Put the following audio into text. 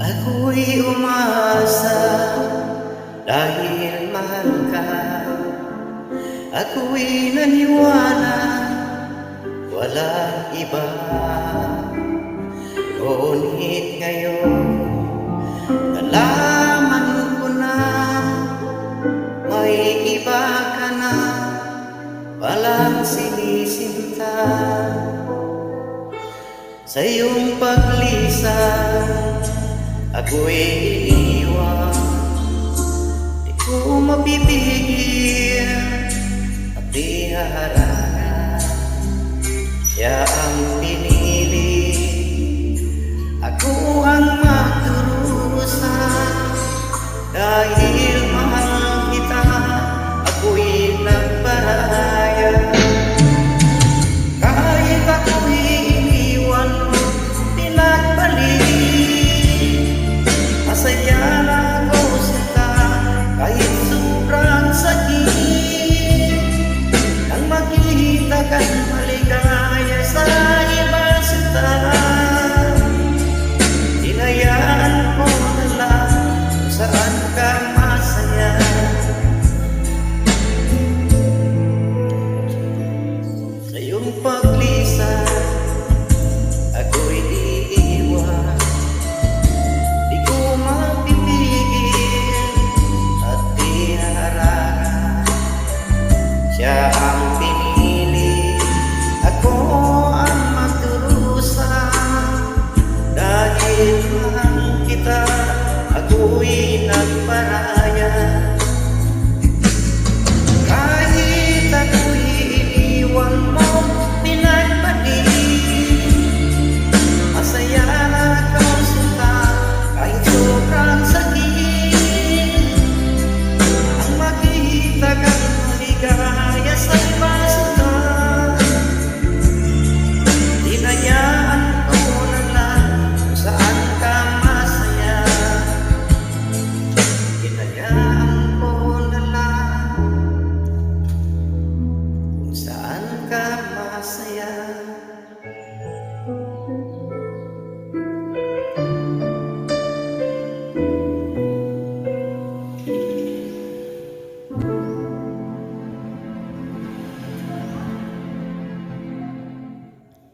Ako'y umaasa dahil mahal ka. Ako'y naniwala walang iba. Ngunit ngayon nalaman ko na may iba ka na palang sinisinta. Sa iyong paglisan ako'y iniwan, di ko mapipigil at di haharangan. Kaya ang